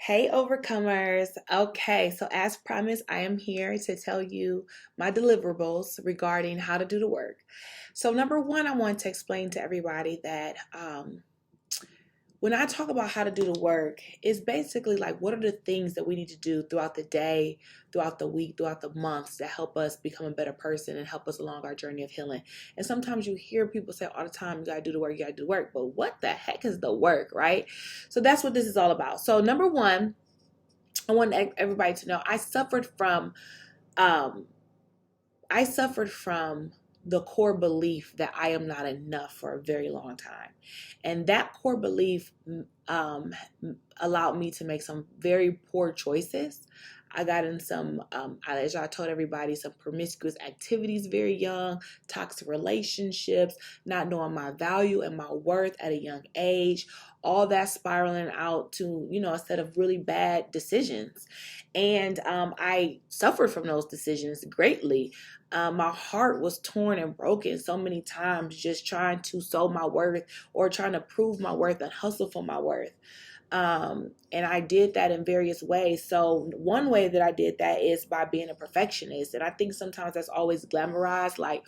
Hey, overcomers. Okay, so as promised, I am here to tell you my deliverables regarding how to do the work. So, number one, I want to explain to everybody that when I talk about how to do the work, it's basically like what are the things that we need to do throughout the day, throughout the week, throughout the months that help us become a better person and help us along our journey of healing. And sometimes you hear people say all the time, you gotta do the work, you gotta do the work. But what the heck is the work, right? So that's what this is all about. So, number one, I want everybody to know um, I suffered from the core belief that I am not enough for a very long time. And that core belief um, allowed me to make some very poor choices. I got in some, as I told everybody, some promiscuous activities very young, toxic relationships, not knowing my value and my worth at a young age, all that spiraling out to, a set of really bad decisions. And I suffered from those decisions greatly. My heart was torn and broken so many times just trying to sow my worth or trying to prove my worth and hustle for my worth. And I did that in various ways. So one way that I did that is by being a perfectionist. And I think sometimes that's always glamorized, like,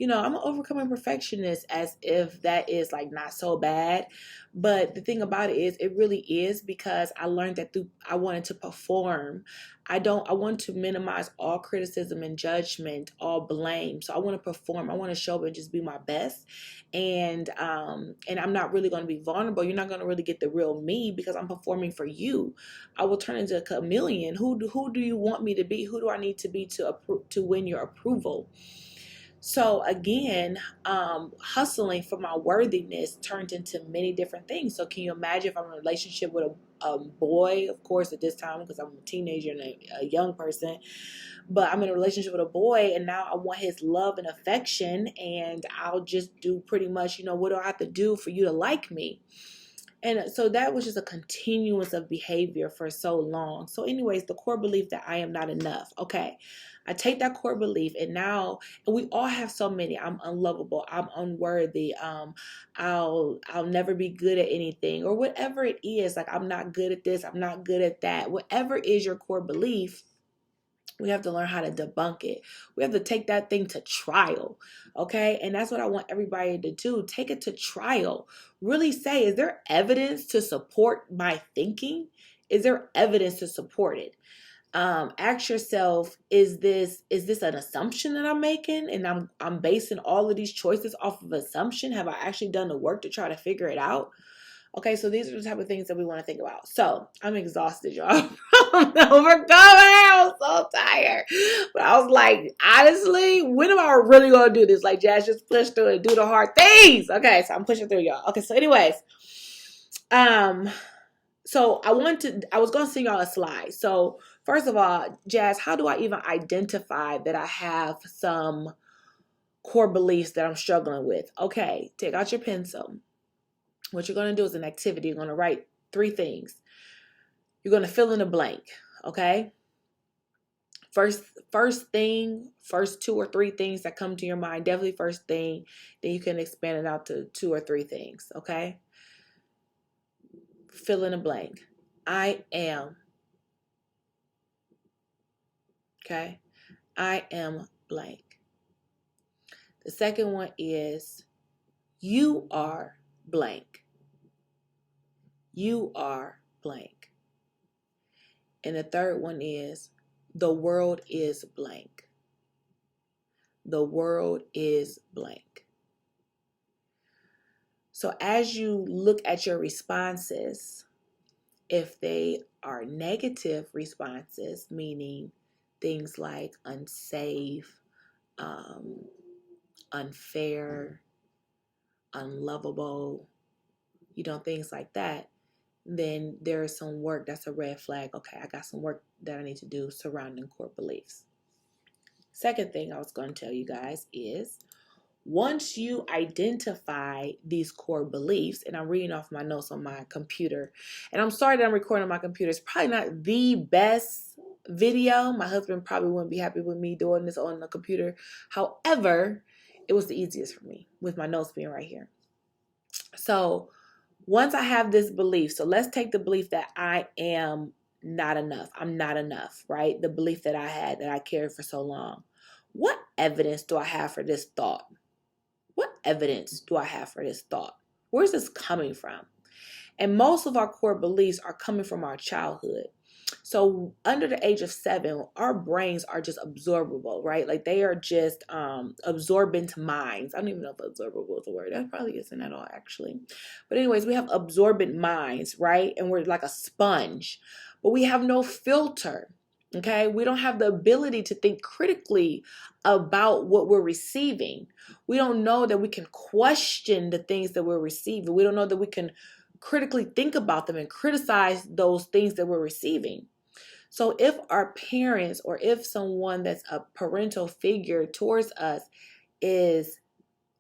I'm an overcoming perfectionist, as if that is like not so bad. But the thing about it is, it really is, because I learned that I wanted to perform. I want to minimize all criticism and judgment, all blame. So I want to perform. I want to show up and just be my best. And I'm not really going to be vulnerable. You're not going to really get the real me because I'm performing for you. I will turn into a chameleon. Who do you want me to be? Who do I need to be to win your approval? So again, hustling for my worthiness turned into many different things. So can you imagine if I'm in a relationship with a boy, of course, at this time, because I'm a teenager and a young person, but I'm in a relationship with a boy and now I want his love and affection, and I'll just do pretty much, what do I have to do for you to like me? And so that was just a continuance of behavior for so long. So anyways, the core belief that I am not enough. Okay. I take that core belief and we all have so many. I'm unlovable. I'm unworthy. I'll never be good at anything, or whatever it is. Like, I'm not good at this. I'm not good at that. Whatever is your core belief, we have to learn how to debunk it. We have to take that thing to trial, okay? And that's what I want everybody to do. Take it to trial. Really say, is there evidence to support my thinking? Is there evidence to support it? Ask yourself, is this an assumption that I'm making, and I'm basing all of these choices off of assumption? Have I actually done the work to try to figure it out? Okay, so these are the type of things that we want to think about. So I'm exhausted, y'all. I'm overcoming. I was so tired. But I was like, honestly, when am I really going to do this? Like, Jazz, just push through it. Do the hard things. Okay, so I'm pushing through, y'all. Okay, so anyways. So I was going to send y'all a slide. So first of all, Jazz, how do I even identify that I have some core beliefs that I'm struggling with? Okay, take out your pencil. What you're going to do is an activity. You're going to write 3 things. You're going to fill in a blank, okay? First thing, first 2 or 3 things that come to your mind, definitely first thing. Then you can expand it out to 2 or 3 things, okay? Fill in a blank. I am, okay? I am blank. The second one is you are blank. You are blank. And the third one is the world is blank. The world is blank. So as you look at your responses, if they are negative responses, meaning things like unsafe, unfair, unlovable, things like that, then there is some work. That's a red flag. Okay, I got some work that I need to do surrounding core beliefs. Second thing I was going to tell you guys is, once you identify these core beliefs, and I'm reading off my notes on my computer, and I'm sorry that I'm recording on my computer. It's probably not the best video. My husband probably wouldn't be happy with me doing this on the computer. However, it was the easiest for me with my notes being right here. So Once I have this belief, so let's take the belief that I am not enough. I'm not enough, right? The belief that I had, that I carried for so long. What evidence do I have for this thought? What evidence do I have for this thought? Where's this coming from? And most of our core beliefs are coming from our childhood. So under the age of 7, our brains are just absorbable, right? Like they are just absorbent minds. I don't even know if absorbable is a word. That probably isn't at all, actually. But anyways, we have absorbent minds, right? And we're like a sponge, but we have no filter. Okay, we don't have the ability to think critically about what we're receiving. We don't know that we can question the things that we're receiving. We don't know that we can critically think about them and criticize those things that we're receiving. So if our parents, or if someone that's a parental figure towards us is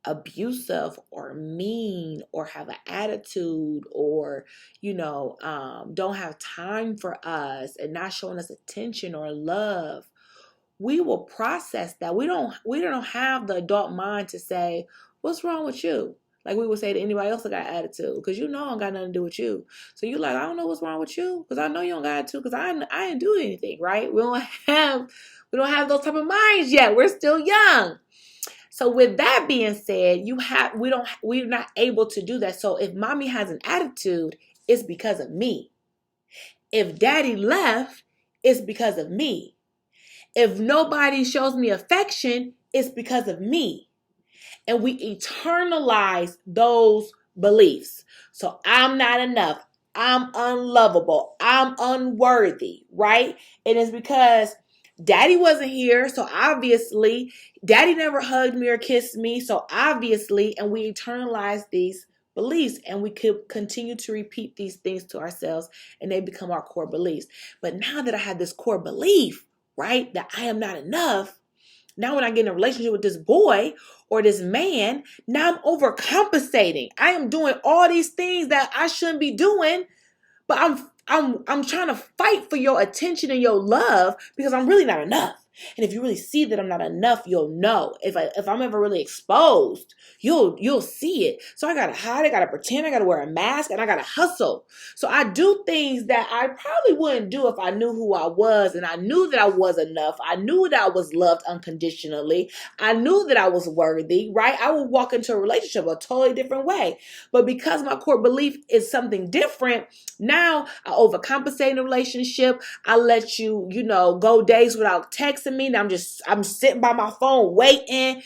abusive or mean or have an attitude, or don't have time for us and not showing us attention or love, we will process that. We don't have the adult mind to say, what's wrong with you? Like we would say to anybody else that got attitude, because I don't got nothing to do with you. So you like, I don't know what's wrong with you, because I know you don't got attitude, because I didn't do anything, right? We don't have those type of minds yet. We're still young. So with that being said, we're not able to do that. So if mommy has an attitude, it's because of me. If daddy left, it's because of me. If nobody shows me affection, it's because of me. And we internalize those beliefs. So I'm not enough. I'm unlovable. I'm unworthy, right? And it's because daddy wasn't here. So obviously, daddy never hugged me or kissed me. So obviously, and we internalize these beliefs, and we could continue to repeat these things to ourselves, and they become our core beliefs. But now that I have this core belief, right, that I am not enough, now when I get in a relationship with this boy or this man, now I'm overcompensating. I am doing all these things that I shouldn't be doing, but I'm trying to fight for your attention and your love, because I'm really not enough. And if you really see that I'm not enough, you'll know. If I'm ever really exposed, you'll see it. So I gotta hide, I gotta pretend, I gotta wear a mask, and I gotta hustle. So I do things that I probably wouldn't do if I knew who I was, and I knew that I was enough. I knew that I was loved unconditionally. I knew that I was worthy, right? I would walk into a relationship a totally different way. But because my core belief is something different, now I overcompensate in a relationship. I let you, go days without texting me. Now I'm sitting by my phone waiting.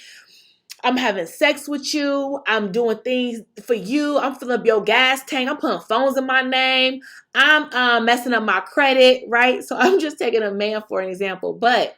I'm having sex with you. I'm doing things for you. I'm filling up your gas tank. I'm putting phones in my name. I'm messing up my credit, right? So I'm just taking a man for an example, but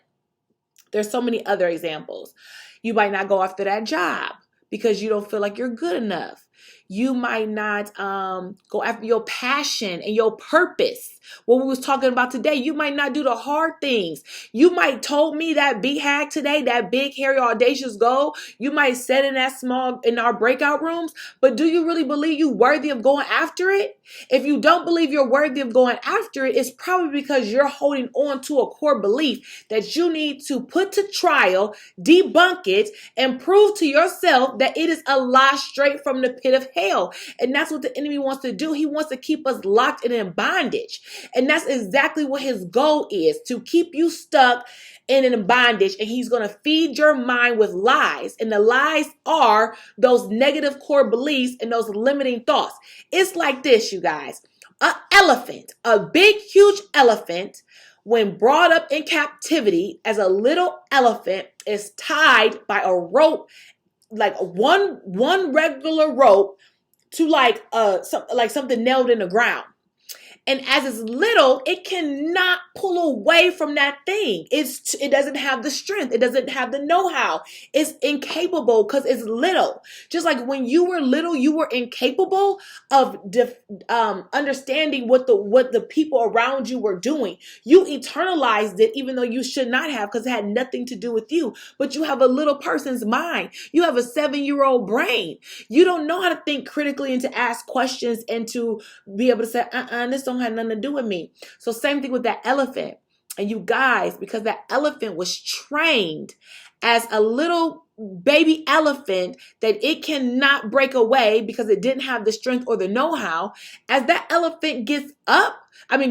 there's so many other examples. You might not go after that job because you don't feel like you're good enough. You might not go after your passion and your purpose. What we was talking about today, you might not do the hard things. You might told me that BHAG today, that big, hairy, audacious goal. You might set in our breakout rooms, but do you really believe you worthy of going after it? If you don't believe you're worthy of going after it, it's probably because you're holding on to a core belief that you need to put to trial, debunk it, and prove to yourself that it is a lie straight from the pit of hell. And that's what the enemy wants to do. He wants to keep us locked and in bondage. And that's exactly what his goal is, to keep you stuck and in bondage. And he's going to feed your mind with lies. And the lies are those negative core beliefs and those limiting thoughts. It's like this, you guys. An elephant, a big, huge elephant, when brought up in captivity as a little elephant, is tied by a rope, like one regular rope, to like something nailed in the ground. And as it's little, it cannot pull away from that thing. It doesn't have the strength. It doesn't have the know-how. It's incapable because it's little. Just like when you were little, you were incapable of understanding what the people around you were doing. You internalized it, even though you should not have, because it had nothing to do with you. But you have a little person's mind. You have a 7-year-old brain. You don't know how to think critically and to ask questions and to be able to say, this don't have nothing to do with me. So same thing with that elephant. And you guys, because that elephant was trained as a little baby elephant that it cannot break away because it didn't have the strength or the know-how, as that elephant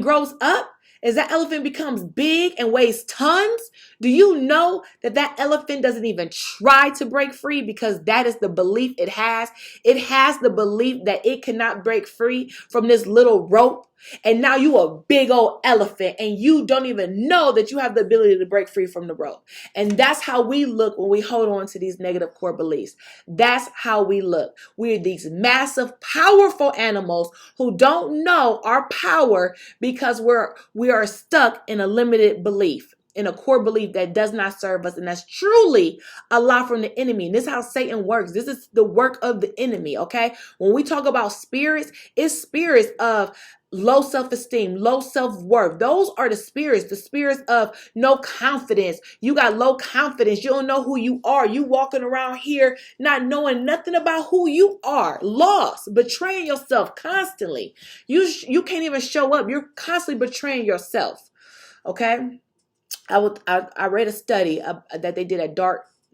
grows up, as that elephant becomes big and weighs tons, do you know that that elephant doesn't even try to break free because that is the belief it has? It has the belief that it cannot break free from this little rope. And now you a big old elephant and you don't even know that you have the ability to break free from the rope. And that's how we look when we hold on to these negative core beliefs. That's how we look. We're these massive, powerful animals who don't know our power because we are stuck in a limited belief, in a core belief that does not serve us. And that's truly a lie from the enemy. And this is how Satan works. This is the work of the enemy, okay? When we talk about spirits, it's spirits of low self-esteem, low self-worth. Those are the spirits of no confidence. You got low confidence. You don't know who you are. You walking around here not knowing nothing about who you are, lost, betraying yourself constantly. You can't even show up. You're constantly betraying yourself. Okay. I read a study that they did at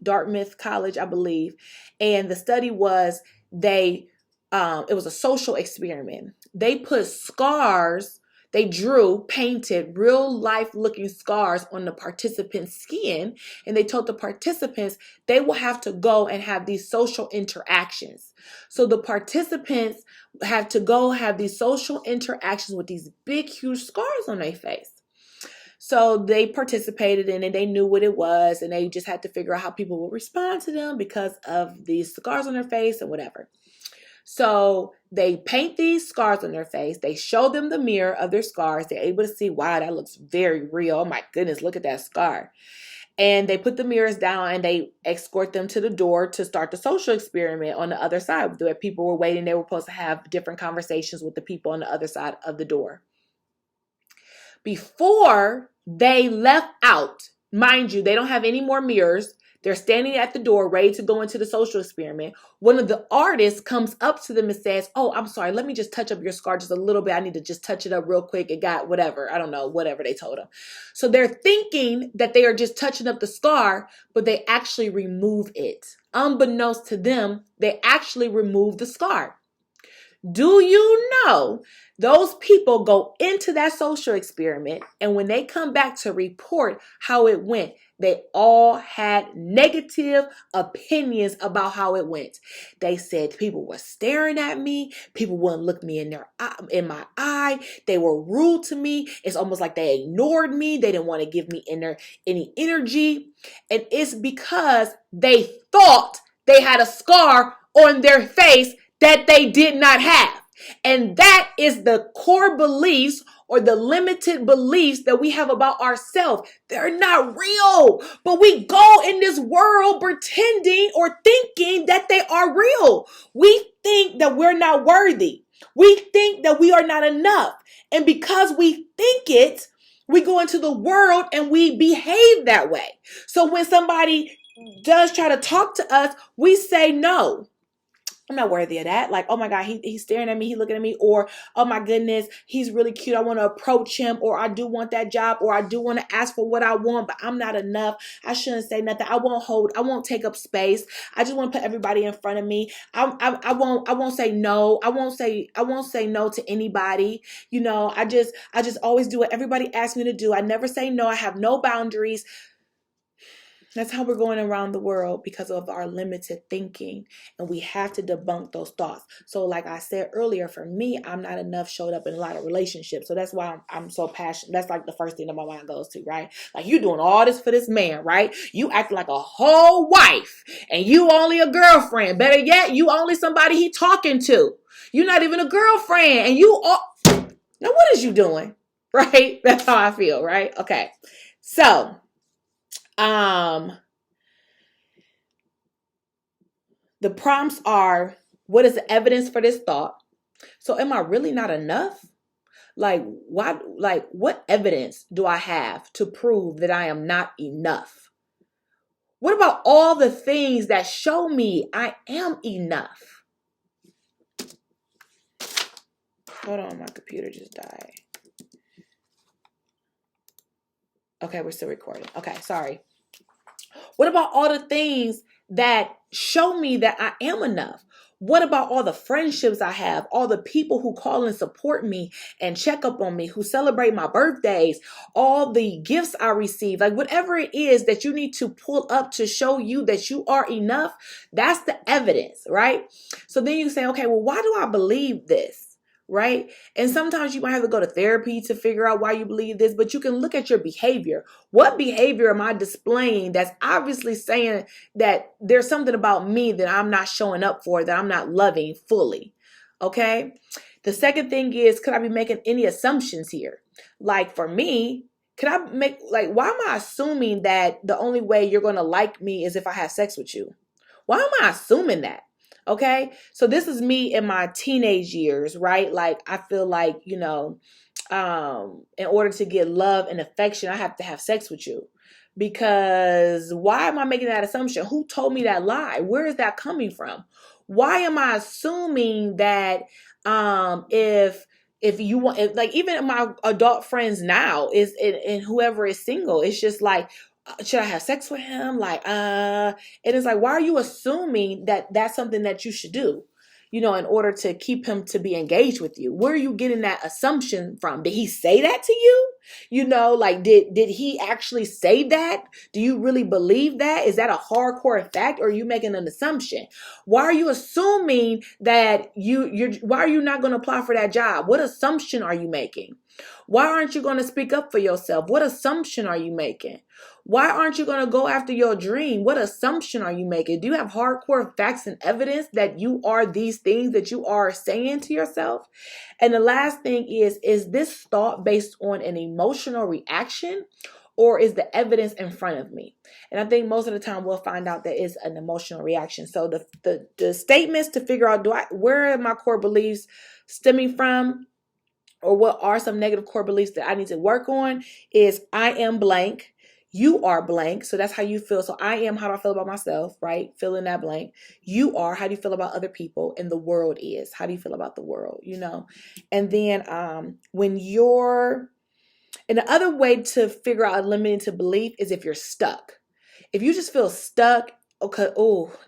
Dartmouth College, I believe, and the study was it was a social experiment. They put scars, painted real life looking scars on the participants' skin, and they told the participants they will have to go and have these social interactions. So the participants have to go have these social interactions with these big, huge scars on their face. So they participated in it. They knew what it was, and they just had to figure out how people would respond to them because of these scars on their face and whatever. So they paint these scars on their face. They show them the mirror of their scars. They're able to see, wow, that looks very real. Oh my goodness, look at that scar. And they put the mirrors down and they escort them to the door to start the social experiment on the other side. Where people were waiting. They were supposed to have different conversations with the people on the other side of the door. Before they left out, mind you, they don't have any more mirrors. They're standing at the door ready to go into the social experiment. One of the artists comes up to them and says, oh, I'm sorry, let me just touch up your scar just a little bit. I need to just touch it up real quick. It got whatever. I don't know, whatever they told them. So they're thinking that they are just touching up the scar, but they actually remove it. Unbeknownst to them, they actually remove the scar. Do you know those people go into that social experiment, and when they come back to report how it went, they all had negative opinions about how it went. They said people were staring at me. People wouldn't look me in my eye. They were rude to me. It's almost like they ignored me. They didn't want to give me any energy. And it's because they thought they had a scar on their face that they did not have. And that is the core beliefs or the limited beliefs that we have about ourselves. They're not real, but we go in this world pretending or thinking that they are real. We think that we're not worthy. We think that we are not enough. And because we think it, we go into the world and we behave that way. So when somebody does try to talk to us, we say no. I'm not worthy of that. Like, oh my God, he's staring at me, he's looking at me, or oh my goodness, he's really cute. I want to approach him, or I do want that job, or I do want to ask for what I want, but I'm not enough. I shouldn't say nothing. I won't take up space. I just want to put everybody in front of me. I won't say no. I won't say no to anybody. You know, I just always do what everybody asks me to do. I never say no. I have no boundaries. That's how we're going around the world because of our limited thinking, and we have to debunk those thoughts. So like I said earlier, for me, I'm not enough showed up in a lot of relationships. So that's why I'm so passionate. That's like the first thing that my mind goes to, right? Like, you doing all this for this man, right? You act like a whole wife and you only a girlfriend. Better yet, you only somebody he talking to. You're not even a girlfriend, and you are. Now what is you doing? Right? That's how I feel, right? Okay. So the prompts are, what is the evidence for this thought? So am I really not enough? What evidence do I have to prove that I am not enough? What about all the things that show me I am enough? Hold on, my computer just died. Okay, we're still recording. Okay, sorry. What about all the things that show me that I am enough? What about all the friendships I have, all the people who call and support me and check up on me, who celebrate my birthdays, all the gifts I receive, like whatever it is that you need to pull up to show you that you are enough, that's the evidence, right? So then you say, okay, well, why do I believe this? Right? And sometimes you might have to go to therapy to figure out why you believe this, but you can look at your behavior. What behavior am I displaying that's obviously saying that there's something about me that I'm not showing up for, that I'm not loving fully? Okay? The second thing is, could I be making any assumptions here? Like for me, could I make, like, why am I assuming that the only way you're going to like me is if I have sex with you? Why am I assuming that? Okay, so this is me in my teenage years, right? Like I feel like, in order to get love and affection, I have to have sex with you. Because why am I making that assumption? Who told me that lie? Where is that coming from? Why am I assuming that if you want, like even my adult friends now is and whoever is single, it's just like, should I have sex with him? And it's like, why are you assuming that that's something that you should do, in order to keep him to be engaged with you? Where are you getting that assumption from? Did he say that to you? Did he actually say that? Do you really believe that? Is that a hardcore fact, or are you making an assumption? Why are you assuming that why are you not going to apply for that job? What assumption are you making? Why aren't you going to speak up for yourself? What assumption are you making? Why aren't you going to go after your dream? What assumption are you making? Do you have hardcore facts and evidence that you are these things that you are saying to yourself? And the last thing is this thought based on an emotional reaction, or is the evidence in front of me? And I think most of the time we'll find out that it's an emotional reaction. So the statements to figure out, where are my core beliefs stemming from? Or what are some negative core beliefs that I need to work on is I am blank. You are blank. So that's how you feel. So I am, how do I feel about myself, right? Fill in that blank. You are, how do you feel about other people? And the world is, how do you feel about the world, And then and the other way to figure out a limiting belief is if you're stuck. If you just feel stuck, okay,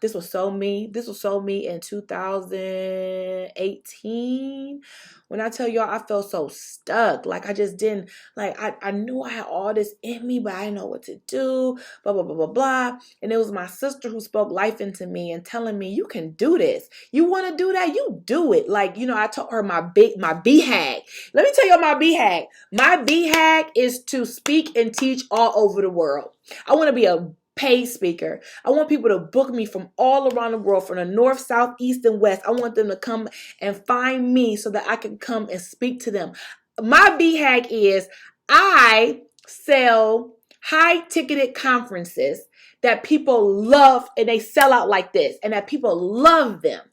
this was so me. This was so me in 2018. When I tell y'all I felt so stuck, like I just didn't, like I knew I had all this in me, but I didn't know what to do, blah, blah, blah, blah, blah. And it was my sister who spoke life into me and telling me, you can do this. You want to do that? You do it. Like, I told her my BHAG. Let me tell y'all my BHAG. My BHAG is to speak and teach all over the world. I want to be a paid speaker. I want people to book me from all around the world, from the north, south, east, and west. I want them to come and find me so that I can come and speak to them. My BHAG is I sell high-ticketed conferences that people love, and they sell out like this, and that people love them.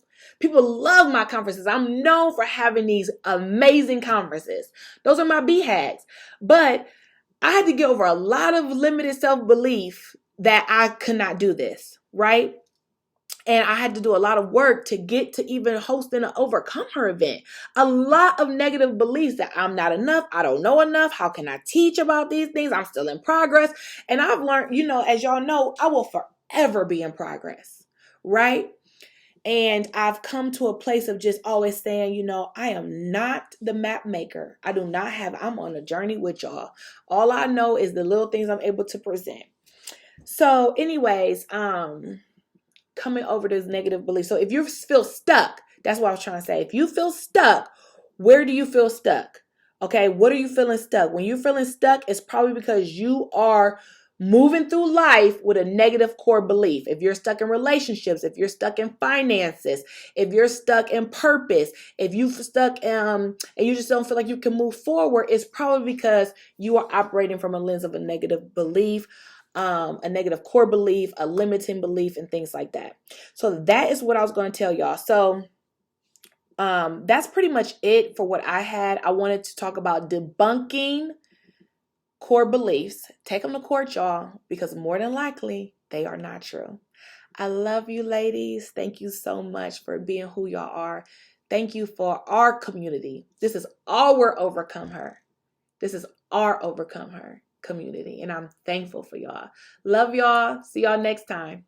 People love my conferences. I'm known for having these amazing conferences. Those are my BHAGs. But I had to get over a lot of limited self-belief that I could not do this, right? And I had to do a lot of work to get to even hosting an Overcome Her event. A lot of negative beliefs that I'm not enough, I don't know enough, how can I teach about these things? I'm still in progress. And I've learned, as y'all know, I will forever be in progress, right? And I've come to a place of just always saying, I am not the map maker. I'm on a journey with y'all. All I know is the little things I'm able to present. So anyways, coming over this negative belief. So if you feel stuck, that's what I was trying to say. If you feel stuck, where do you feel stuck? Okay, what are you feeling stuck? When you're feeling stuck, it's probably because you are moving through life with a negative core belief. If you're stuck in relationships, if you're stuck in finances, if you're stuck in purpose, if you're stuck and you just don't feel like you can move forward, it's probably because you are operating from a lens of a negative belief, a negative core belief, a limiting belief, and things like that. So that is what I was going to tell y'all. So that's pretty much it for what I had. I wanted to talk about debunking core beliefs. Take them to court, y'all, because more than likely they are not true. I love you, ladies. Thank you so much for being who y'all are. Thank you for our community. This is our Overcome Her. This is our Overcome Her. community. And I'm thankful for y'all. Love y'all. See y'all next time.